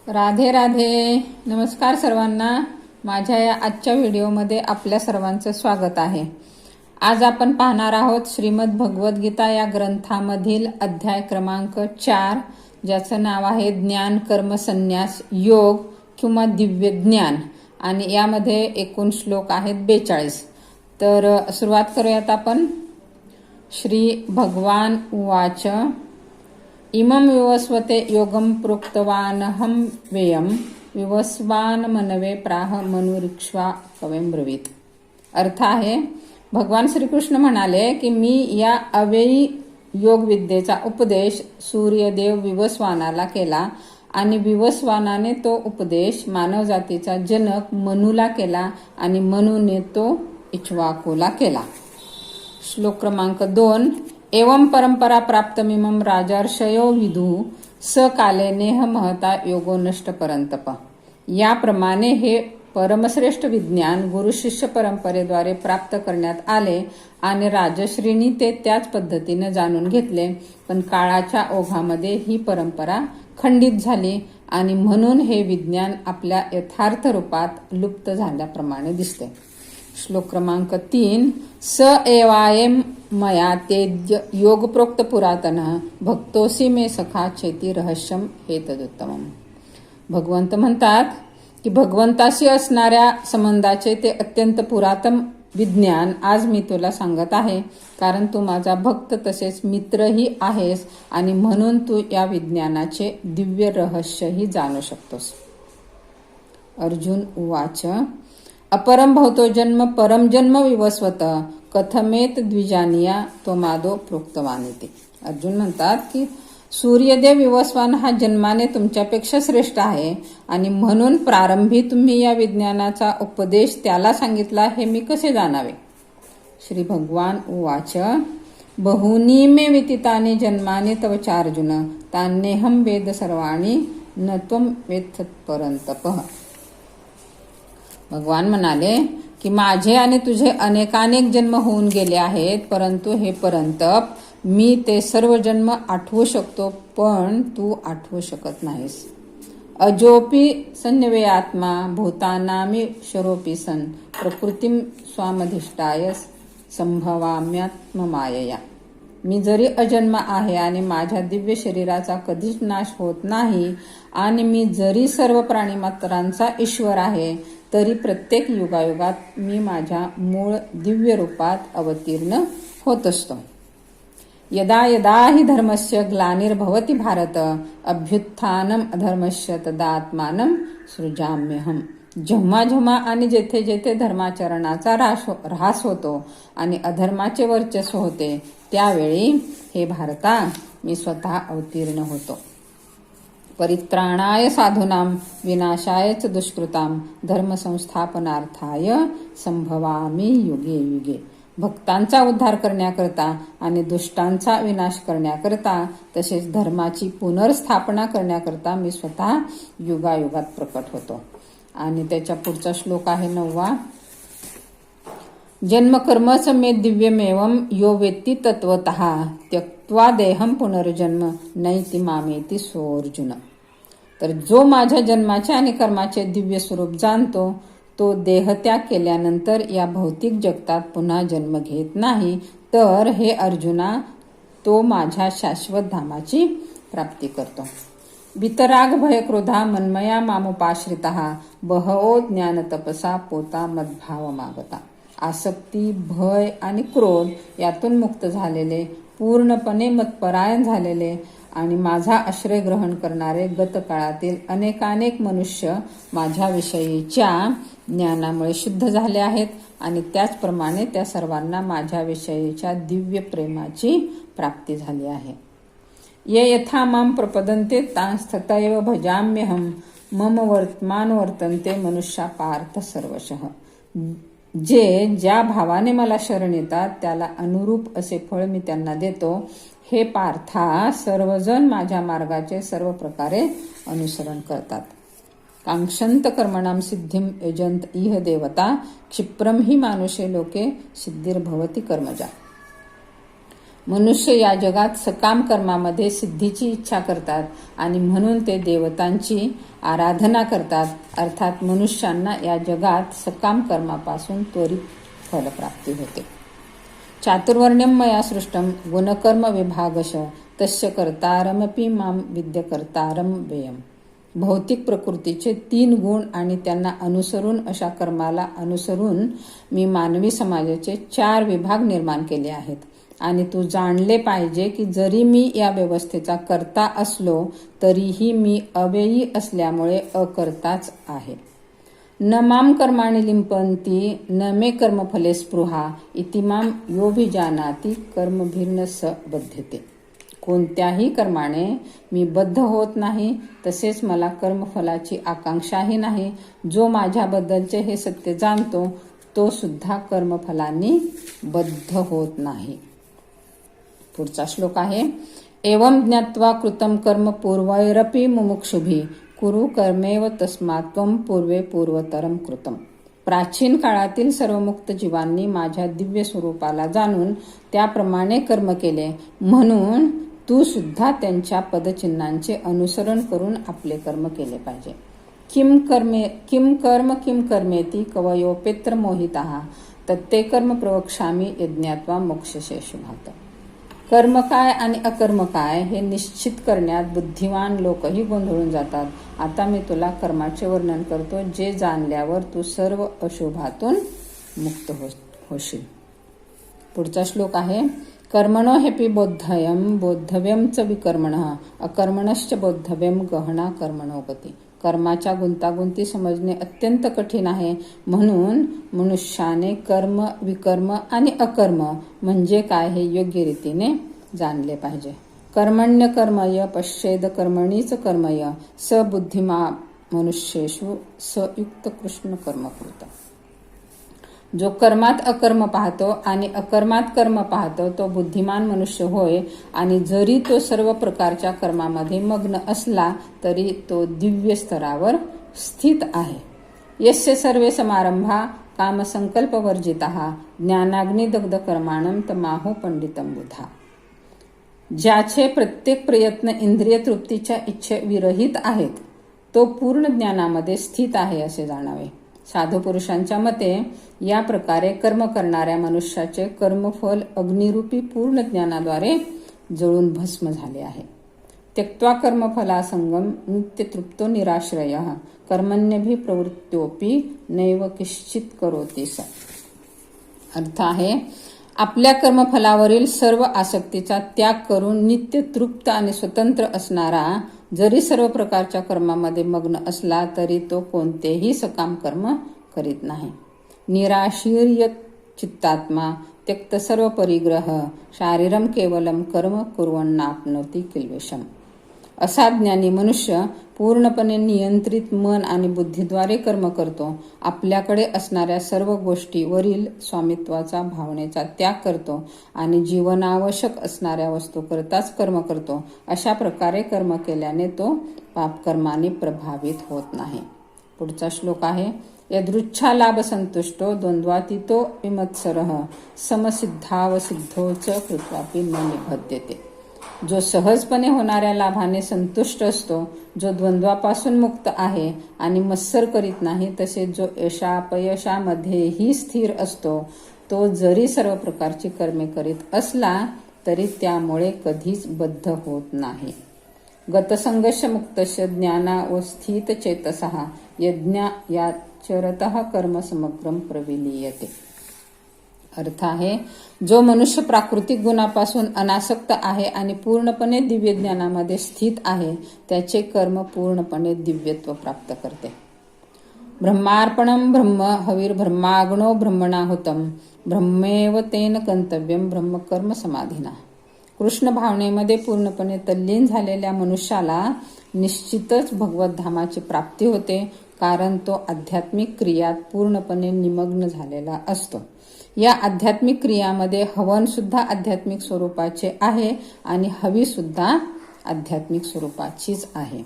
राधे राधे. नमस्कार सर्वांना. माझ्या या आजच्या व्हिडिओमध्ये आपल्या सर्वांचं स्वागत आहे. आज आपण पाहणार आहोत श्रीमद भगवद्गीता या ग्रंथामधील अध्याय क्रमांक 4, ज्याचं नाव आहे ज्ञान कर्म संन्यास योग किंवा दिव्य ज्ञान, आणि यामध्ये एकूण श्लोक आहेत 42. तर सुरुवात करूयात आपण. श्री भगवान उवाच इमं विवस्वते योगम प्रोक्तवानहं वेयम विवस्वान मनवे प्राह मनुरिक्ष्वा कवेम ब्रवीत. अर्थ आहे, भगवान श्रीकृष्ण म्हणाले की मी या अव्ययी योग विद्येचा उपदेश सूर्यदेव विवस्वानाला केला आणि विवस्वानाने तो उपदेश मानवजातीचा जनक मनुला केला आणि मनुने तो इक्ष्वाकूला केला. श्लोक क्रमांक 2. एवं परंपरा प्राप्तमिमं राजर्षयो विदु स काले नेह महता योगो नष्ट परंतप. याप्रमाणे हे परमश्रेष्ठ विज्ञान गुरुशिष्य परंपरेद्वारे प्राप्त करण्यात आले आणि राजश्रींनी ते त्याच पद्धतीने जाणून घेतले, पण काळाच्या ओघामध्ये ही परंपरा खंडित झाली आणि म्हणून हे विज्ञान आपल्या यथार्थ रूपात लुप्त झाल्याप्रमाणे दिसते. श्लोक क्रमांक 3. स एवायम मया तेद्य योगप्रोक्त पुरातन भक्तोसी मे सखा चेती रहस्यम हे तदुत्तमम. भगवंत म्हणतात की भगवंताशी असणाऱ्या संबंधाचे ते अत्यंत पुरातन विज्ञान आज मी तुला सांगत आहे, कारण तू माझा भक्त तसेच मित्रही आहेस आणि म्हणून तू या विज्ञानाचे दिव्य रहस्यही जाणू शकतोस. अर्जुन उवाच अपरम भवतो जन्म परम जन्म विवस्वत कथमेत द्विजानिया तो मादो प्रोक्तवानिते. अर्जुन म्हणतात की सूर्यदेव विवस्वान हा जन्माने तुमच्यापेक्षा श्रेष्ठ आहे आणि म्हणून प्रारंभी तुम्ही या विज्ञानाचा उपदेश त्याला सांगितला हे मी कसे जाणावे. श्री भगवान उवाच बहूनी मे विदितानि जन्मानि तव चार्जुन तान्येहं वेद सर्वाणि न त्वं वेत्थ परंतप. भगवान म्हणाले की माझे आणि तुझे अनेकानेक जन्म होऊन गेले आहेत, परंतु हे परंतप मी ते सर्व जन्म आठवू शकतो, पण तू आठवू शकत नाहीस. अजोपी सन्नवे आत्मा भूतानामी शरोपी सन प्रकृतीम स्वामधिष्ठाय संभवाम्यात्ममायया. मी जरी अजन्म आहे आणि माझ्या दिव्य शरीराचा कधीच नाश होत नाही आणि मी जरी सर्व प्राणीमात्रांचा ईश्वर आहे, तरी प्रत्येक युगायुगात मी माझ्या मूळ दिव्य रूपात अवतीर्ण होत असतो. यदा यदा हि धर्मस्य ग्लानिर्भवति भारत अभ्युत्थानम अधर्मस्य तदात्मानं सृजाम्यहम. जेव्हा जेव्हा आणि जेथे जेथे धर्माचरणाचा ऱ्हास होतो आणि अधर्माचे वर्चस्व होते, त्यावेळी हे भारता मी स्वतः अवतीर्ण होतो. परित्राणाय साधूनां विनाशाय च दुष्कृतां धर्मसंस्थापनार्थाय संभवामि युगे युगे. भक्तांचा उद्धार करण्याकरता आणि दुष्टांचा विनाश करण्याकरता तसेच धर्माची पुनर्स्थापना करण्याकरता मी स्वतः युगायुगात प्रकट होतो. आणि त्याच्या पुढचा श्लोक आहे 9. जन्मकर्मच मे दिव्यमेवं यो वेत्ति तत्वतः त्यक्त्वा देहं पुनर्जन्म नैति मामेति सोऽर्जुन. तर जो माझ्या जन्माचे आणि कर्माचे दिव्य स्वरूप जाणतो, तो देहत्याग केल्यानंतर या भौतिक जगतात पुन्हा जन्म घेत नाही, तर हे अर्जुना तो माझ्या शाश्वत धामाची प्राप्ती करतो. वितराग भय क्रोधा मन्मया मामुपाश्रितः बहवो ज्ञान तपसा पोता मद्भाव मागता. आसक्ती, भय आणि क्रोध यातून मुक्त झालेले, पूर्णपणे मतपरायण झालेले आणि माझा आश्रय ग्रहण करणारे गतकाळातील अनेकानेक मनुष्य माझ्याविषयीच्या ज्ञानामुळे शुद्ध झाले आहेत आणि त्याचप्रमाणे त्या सर्वांना माझ्याविषयीच्या दिव्य प्रेमाची प्राप्ती झाली आहे. ये यथा मां प्रपदन्ते तांस्तथैव भजाम्यहं मम वर्तमान वर्तन्ते मनुष्या पार्थ सर्वशः. जे ज्या भावाने मला शरण येतात त्याला अनुरूप असे फळ मी त्यांना देतो. हे पार्था, सर्वजण माझ्या मार्गाचे सर्व प्रकारे अनुसरण करतात. कांक्षंत कर्मणाम सिद्धिम यजंत इह देवता क्षिप्रम ही मानुषे लोके सिद्धिर्भवती कर्मजा. मनुष्य या जगात सकाम कर्मामध्ये सिद्धीची इच्छा करतात आणि म्हणून ते देवतांची आराधना करतात. अर्थात मनुष्यांना या जगात सकाम कर्मापासून त्वरित फलप्राप्ती होते. चातुर्वर्ण्यं मया सृष्टं गुणकर्म विभागश तस्य कर्तारमपि मां विद्य कर्तारं व्ययम्. भौतिक प्रकृतीचे 3 गुण आणि त्यांना अनुसरून अशा कर्माला अनुसरून मी मानवी समाजाचे 4 विभाग निर्माण केले आहेत. आणि तू जाणले पाहिजे की जरी मी या व्यवस्थेचा कर्ता असलो तरीही मी अव्ययी असल्यामुळे अकर्ताच आहे. न माम कर्माणि लिंपंती न मे कर्मफले स्पृहा इति माम योभिजानाति कर्मभिर्न स बध्यते. कोणत्याही कर्माने मी बद्ध होत नाही, तसेच मला कर्मफलाची आकांक्षाही नाही. जो माझ्याबद्दलचे हे सत्य जाणतो तो सुद्धा कर्मफलांनी बद्ध होत नाही. पुढचा श्लोक आहे, एवं ज्ञात्वा कृतं कर्म पूर्वैरपि मुमुक्षुभिः कुरु कर्मेव तस्मात् त्वं पूर्वे पूर्वतरं कृतम्. प्राचीन काळातील सर्व मुक्त जीवांनी माझ्या दिव्य स्वरूपाला जाणून त्याप्रमाणे कर्म केले, म्हणून तू सुद्धा त्यांच्या पदचिन्हांचे अनुसरण करून आपले कर्म केले पाहिजे. किम कर्मेति कवयोपेत्र मोहिताः तत्ते कर्म प्रवक्ष्यामि यज्ञात्वा मोक्षसे शुभात्. कर्म काय आणि अकर्म काय हे निश्चित करण्यात बुद्धिमान लोकही गोंधळून जातात. आता मी तुला कर्माचे वर्णन करतो, जे जाणल्यावर तू सर्व अशुभातून मुक्त होशील. पुढचा श्लोक आहे, कर्मणो हेपि बोद्धयं बोद्धव्यं च विकर्मणः अकर्मणश्च बोद्धव्यं गहना कर्मणो गती. कर्माच्या गुंतागुंती समजणे अत्यंत कठीण आहे, म्हणून मनुष्याने कर्म, विकर्म आणि अकर्म म्हणजे काय हे योग्य रीतीने जाणले पाहिजे. कर्मण्य कर्मय पश्येद कर्मणीच कर्मय स बुद्धिमा मनुष्येषु स युक्त कृष्ण कर्मकृत. जो कर्मात अकर्म पाहतो आणि अकर्मात कर्म पाहतो तो बुद्धिमान मनुष्य होय. आणि जरी तो सर्व प्रकारच्या कर्मामध्ये मग्न असला तरी तो दिव्य स्तरावर स्थित आहे. यस्य सर्वे समारंभा कामसंकल्पवर्जिताः ज्ञानाग्निदग्ध कर्माणं तमाहो पंडितं बुधा. ज्याचे प्रत्येक प्रयत्न इंद्रिय तृप्तीच्या इच्छे विरहित आहेत तो पूर्ण ज्ञानामध्ये स्थित आहे असे जाणावे. साधू पुरुषांच्या मते या प्रकारे कर्म करणाऱ्या मनुष्याचे कर्मफल अग्निरूपी पूर्ण ज्ञानाद्वारे जळून भस्म झाले आहे. त्यक्त्वा कर्मफलासंगम नित्यतृप्तो निराश्रयः कर्मण्यभिः प्रवृत्तोपि नैव किश्चित करोति स. अर्थ आहे, आपल्या कर्मफलावरील सर्व आसक्तीचा त्याग करून नित्य तृप्त आणि स्वतंत्र असणारा जरी सर्व प्रकारच्या कर्मामध्ये मग्न असला तरी तो कोणतेही सकाम कर्म करीत नाही. निराशीर्य चित्तात्मा त्यक्त सर्व परिग्रह शारीरम केवलम कर्म कुर्वन्नाप्नोति किल्वेशम. असा ज्ञानी मनुष्य पूर्णपणे नियंत्रित मन आणि बुद्धीद्वारे कर्म करतो. आपल्याकडे असणाऱ्या सर्व गोष्टीवरील स्वामित्वाचा भावनेचा त्याग करतो आणि जीवनावश्यक असणाऱ्या वस्तूकरताच कर्म करतो. अशा प्रकारे कर्म केल्याने तो पापकर्माने प्रभावित होत नाही. पुढचा श्लोक आहे, यदृच्छा लाभ संतुष्टो द्वंद्वातीतो विमत्सरः समसिद्धावसिद्धो च कृत्वापि न निबध्यते. जो सहजपणे होणाऱ्या लाभाने संतुष्ट असतो, जो द्वंद्वापासून मुक्त आहे आणि मत्सर करीत नाही, तसेच जो यशापयशामध्येही स्थिर असतो, तो जरी सर्व प्रकारची कर्मे करीत असला तरी त्यामुळे कधीच बद्ध होत नाही. गतसंगश मुक्तस्य ज्ञानावस्थित चेतसः यज्ञायाचरतः कर्म समग्रम प्रविलीयते. अर्थ आहे, जो मनुष्य प्राकृतिक गुणापासून अनासक्त आहे आणि पूर्णपणे दिव्य ज्ञानामध्ये स्थित आहे त्याचे कर्म पूर्णपणे दिव्यत्व प्राप्त करते. ब्रह्मार्पणं ब्रह्म हविर्ब्रह्माग्नो ब्रह्मणाहुतं ब्रह्मेव तेन गंतव्यं ब्रह्मकर्म समाधिना. कृष्ण भावनेमध्ये पूर्णपणे तल्लीन झालेल्या मनुष्याला निश्चितच भगवत धामाची प्राप्ती होते, कारण तो आध्यात्मिक क्रियात पूर्णपणे निमग्न झालेला असतो. या आध्यात्मिक क्रियामध्ये हवन सुद्धा आध्यात्मिक स्वरूपाचे आहे आणि हवी सुद्धा आध्यात्मिक स्वरूपाचीच आहे.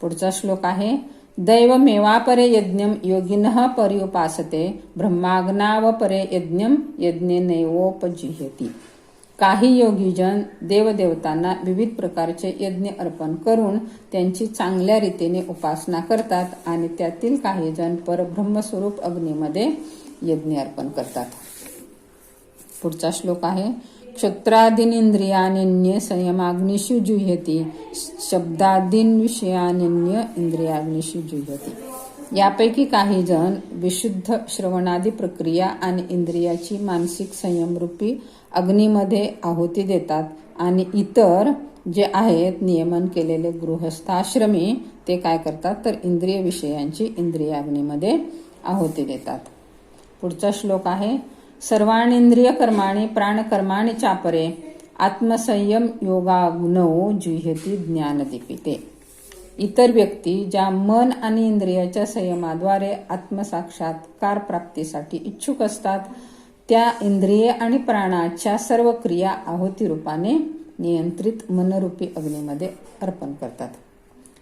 पुढचा श्लोक आहे, दैवमेवापरे यज्ञं योगिनः पर्युपासते ब्रह्माग्नावपरे यज्ञं यज्ञेनैवोपजिह्यति. काही योगीजन देवदेवतांना विविध प्रकारचे यज्ञ अर्पण करून त्यांची चांगल्या रीतीने उपासना करतात आणि त्यातील काही जण परब्रह्मस्वरूप अग्नीमध्ये यज्ञ अर्पण करतात. पुढचा श्लोक आहे क्षुत्रादीनिंद्रियान्य संयमाग्निषु जुह्यति शब्दादीन विषयान्य इंद्रियाग्निषु जुह्यति. यापैकी काही जण विशुद्ध श्रवणादी प्रक्रिया आणि इंद्रियाची मानसिक संयमरूपी अग्नीमध्ये आहुती देतात आणि इतर जे आहेत नियमन केलेले गृहस्थाश्रमी ते काय करतात तर इंद्रिय विषयांची इंद्रियाग्नीमध्ये आहुती देतात. पुढचा श्लोक आहे सर्वाणींद्रिय कर्माणि प्राणकर्माणि चापरे आत्मसंयम योगाग्नौ जुह्यति ज्ञानदीपिते. इतर व्यक्ती ज्या मन आणि इंद्रियाच्या संयमाद्वारे आत्मसाक्षात्कार प्राप्तीसाठी इच्छुक असतात त्या इंद्रिये आणि प्राणाच्या सर्व क्रिया आहुती रूपाने नियंत्रित मनरूपी अग्नीमध्ये अर्पण करतात.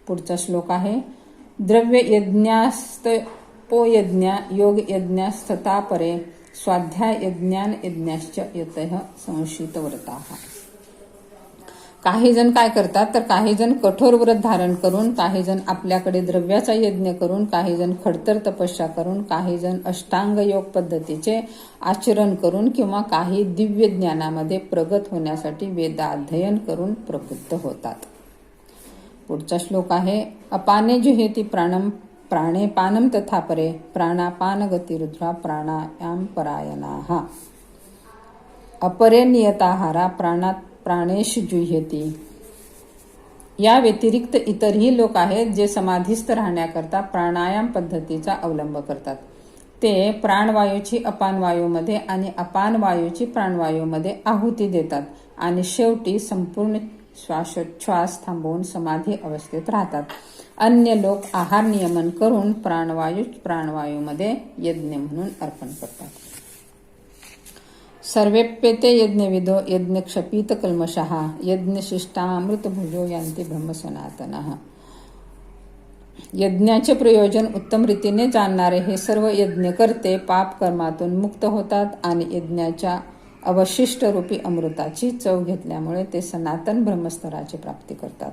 पुढचा श्लोक आहे द्रव्य यज्ञास्तपोयज्ञ योग यज्ञास्तथा परे स्वाध्याय यज्ञान यज्ञाश्च यतः संशितव्रताः. काही जण काय करतात तर काही जण कठोर व्रत धारण करून, काही जण आपल्याकडे द्रव्याचा यज्ञ करून, काही जण खडतर तपस्या करून, काही जण अष्टांग योग पद्धतीचे आचरण करून किंवा काही दिव्य ज्ञानामध्ये प्रगत होण्यासाठी वेदाध्ययन करून प्रबुद्ध होतात. पुढचा श्लोक आहे अपाने जुहेती प्राणम प्राणे पानम तथा परे प्राणापान गती रुद्रा प्राणायाम परायणाः. अपरे नियताहारा प्राणेश जुह्यति. या व्यतिरिक्त इतरही लोक आहेत जे समाधीस्थ राहण्याकरता प्राणायाम पद्धतीचा अवलंब करतात. ते प्राणवायूची अपानवायूमध्ये आणि अपानवायूची प्राणवायूमध्ये आहुती देतात आणि शेवटी संपूर्ण श्वासोच्छ्वास थांबवून समाधी अवस्थेत राहतात. अन्य लोक आहार नियमन करून प्राणवायूमध्ये यज्ञ म्हणून अर्पण करतात. सर्वेप्येते यज्ञविदो यज्ञक्षपीत कल्मषः यज्ञशिष्टामृतभुजो यान्ति ब्रह्मसनातनः. यज्ञाचे प्रयोजन उत्तम रीतीने जाणणारे हे सर्व यज्ञ करते पाप कर्मातून मुक्त होतात आणि यज्ञाच्या अवशिष्ट रूपी अमृताची चव घेतल्यामुळे ते सनातन ब्रह्मस्तराची प्राप्ती करतात.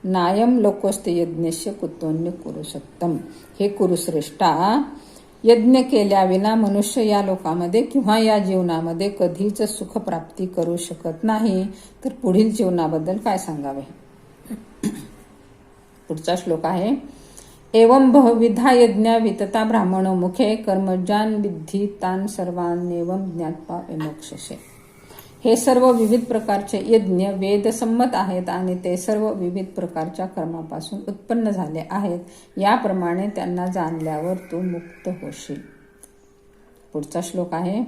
नायम लोकोस्ते यज्ञस्य कुतोन्य कुरुसत्तम. हे कुरुश्रेष्ठा, यज्ञ केल्याविना मनुष्य या लोकामध्ये किंवा या जीवनामध्ये कधीच सुख प्राप्ती करू शकत नाही, तर पुढील जीवनाबद्दल काय सांगावे. पुढचा श्लोक आहे एवं बहुविधा यज्ञा वितता ब्राह्मणो मुखे कर्मजान विद्धी तान सर्वान्नेवं ज्ञात्वा विमोक्षसे. हे सर्व विविध प्रकारचे यज्ञ वेदसम्मत आहेत आणि ते सर्व विविध प्रकारच्या कर्मापासून उत्पन्न झाले आहेत. याप्रमाणे त्यांना जाणल्यावर तू मुक्त होशील. पुढचा श्लोक आहे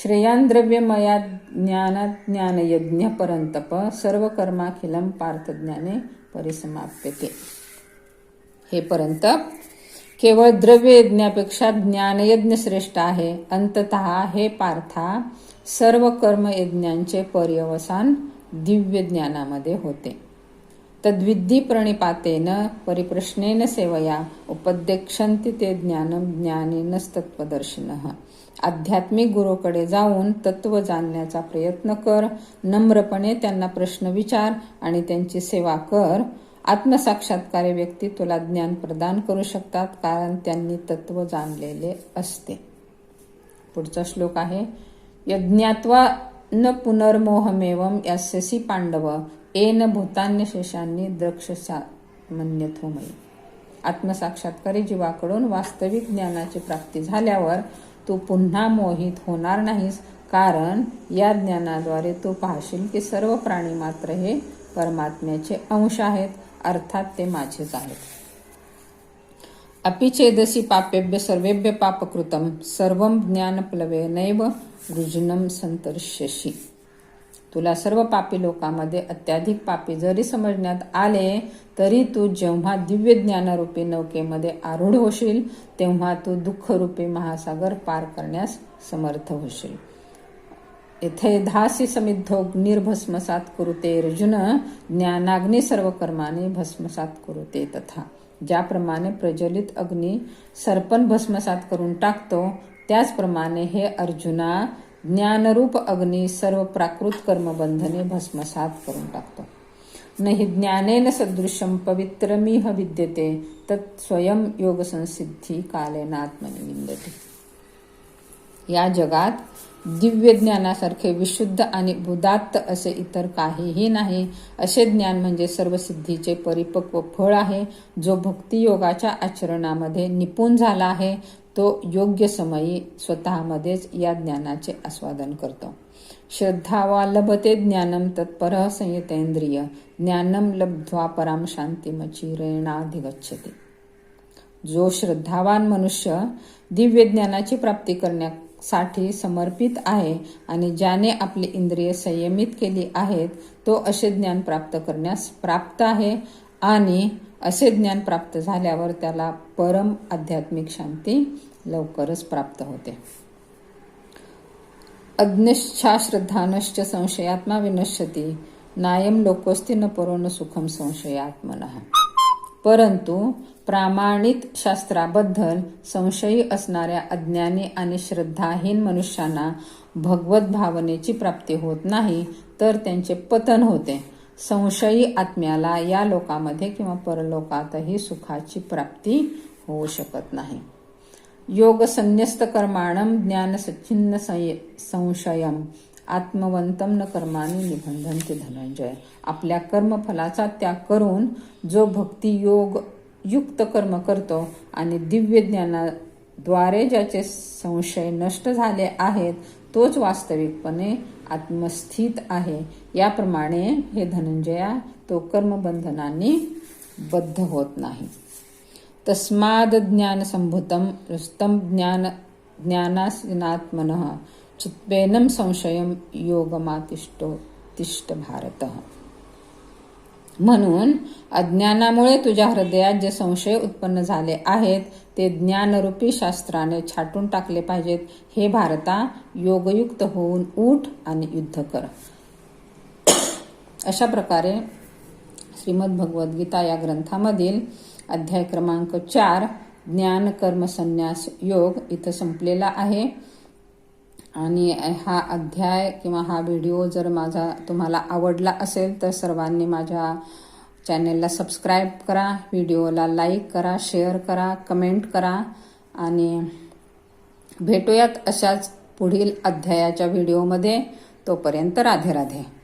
श्रेयान द्रव्यमया ज्ञानयज्ञ परंतप सर्व कर्माखिलम पार्थज्ञाने परिसमाप्यते. हे परंतप, केवळ द्रव्य यज्ञापेक्षा ज्ञानयज्ञ श्रेष्ठ आहे. अंततः हे पार्था, सर्व कर्मयज्ञांचे पर्यवसान दिव्य ज्ञानामध्ये होते. तद्विद्धी प्रणिपातेन परिप्रश्नेन सेवया उपदेक्षन्ति ते ज्ञानम ज्ञानेनस्तत्वदर्शिनः. आध्यात्मिक गुरुकडे जाऊन तत्व जाणण्याचा प्रयत्न कर, नम्रपणे त्यांना प्रश्न विचार आणि त्यांची सेवा कर. आत्मसाक्षात्कारी व्यक्ती तुला ज्ञान प्रदान करू शकतात, कारण त्यांनी तत्व जाणलेले असते. पुढचा श्लोक आहे यज्ञात्वा न पुनर्मोहमेवं यास्यसि पांडव येन भूतान्य शेषांनी द्रक्षसा मन्यथोमयी. आत्मसाक्षात्कारी जीवाकडून वास्तविक ज्ञानाची प्राप्ती झाल्यावर तू पुन्हा मोहित होणार नाहीस, कारण या ज्ञानाद्वारे तू पाहशील की सर्व प्राणी मात्र हे परमात्म्याचे अंश आहेत, अर्थात ते माझेच आहेत. अपि चेदसि पापेभ्य सर्वेभ्य पापकृतं सर्वं ज्ञानप्लवेनैव वृजनं संतर्ष्यसि. तुला सर्व पापी लोकांमध्ये अत्याधिक पापी जरी समजण्यात आले तरी तू जेव्हा दिव्य ज्ञानरूपी नौकेमध्ये आरूढ होशील तेव्हा तू दुःखरूपी महासागर पार करण्यास समर्थ होशील. येथे धासी समिद्धोग्निर्भस्मसात कुरुते अर्जुन ज्ञानाग्नी सर्व कर्माने भस्मसात कुरुते तथा. ज्याप्रमाणे प्रज्वलित अग्नी सरपण भस्मसात करून टाकतो त्याचप्रमाणे हे अर्जुना ज्ञानरूप अग्नी सर्व प्राकृत कर्मबंधने भस्मसात करून टाकतो. नहि ज्ञानेन सदृशम पवित्रमिह विद्यते तत् स्वयं योग संसिद्धी कालेनात्मनि विंदते. या जगात दिव्य ज्ञानासारखे विशुद्ध आणि उदात्त असे इतर काहीही नाही. असे ज्ञान म्हणजे सर्व सिद्धीचे परिपक्व फळ आहे. जो भक्ती योगाच्या आचरणामध्ये निपुण झाला आहे तो योग्य समयी स्वतःमध्येच या ज्ञानाचे आस्वादन करतो. श्रद्धावा लभते ज्ञानम तत्परः संयतेंद्रिय ज्ञानम लब्ध्वा पराम शांतिमचिरेणाधिगच्छति. जो श्रद्धावान मनुष्य दिव्य ज्ञानाची प्राप्ती करण्यासाठी समर्पित आहे आणि ज्याने आपली इंद्रिय संयमित केली आहेत तो असे ज्ञान प्राप्त करण्यास प्राप्त आहे आणि असे ज्ञान प्राप्त झाल्यावर त्याला परम आध्यात्मिक शांती लवकरच प्राप्त होते. अज्ञश्चा श्रद्धानश्च संशयात्मा विनश्यति नायम लोकोस्ति न परो न सुखम संशयात्मनः. परंतु प्रामाणित शास्त्राबद्दल संशयी असणाऱ्या अज्ञानी आणि श्रद्धाहीन मनुष्यांना भगवत भावनेची प्राप्ती होत नाही तर त्यांचे पतन होते. संशयी आत्म्याला या लोकामध्ये किंवा परलोकातही सुखाची प्राप्ती होऊ शकत नाही. योग संन्यस्त कर्माणम ज्ञान सच्चिन्न संशयम आत्मवंतम न कर्माणी निबंधन्ते धनंजय. आपल्या कर्मफलाचा त्याग करून जो भक्ती योग युक्त कर्म करतो आणि दिव्य ज्ञानाद्वारे ज्याचे संशय नष्ट झाले आहेत तोच वास्तविकपणे आत्मस्थित आहे. याप्रमाणे हे धनंजया तो कर्मबंधनांनी बद्ध होत नाही. तस्माद ज्ञान संभूतम रुस्तम ज्ञानात्मनः चित्तेनम संशयम योगमातिष्ठ भारत. म्हणून अज्ञानामुळे तुझ्या हृदयात जे संशय उत्पन्न झाले आहेत ते ज्ञानरूपी शास्त्राने छाटून टाकले पाहिजेत. हे भारता योगयुक्त होऊन उठ आणि युद्ध कर. अशा प्रकारे श्रीमद भगवद्गीता या ग्रंथामधील अध्याय क्रमांक 4 ज्ञान कर्म संन्यास योग इथं संपलेला आहे. आणि हा अध्याय किंवा हा व्हिडिओ जर माझा तुम्हाला आवडला असेल तर सर्वांनी माझ्या चॅनेलला सबस्क्राईब करा, व्हिडिओला लाईक करा, शेअर करा, कमेंट करा आणि भेटूयात अशाच पुढील अध्यायाच्या व्हिडिओमध्ये. तोपर्यंत राधे राधे.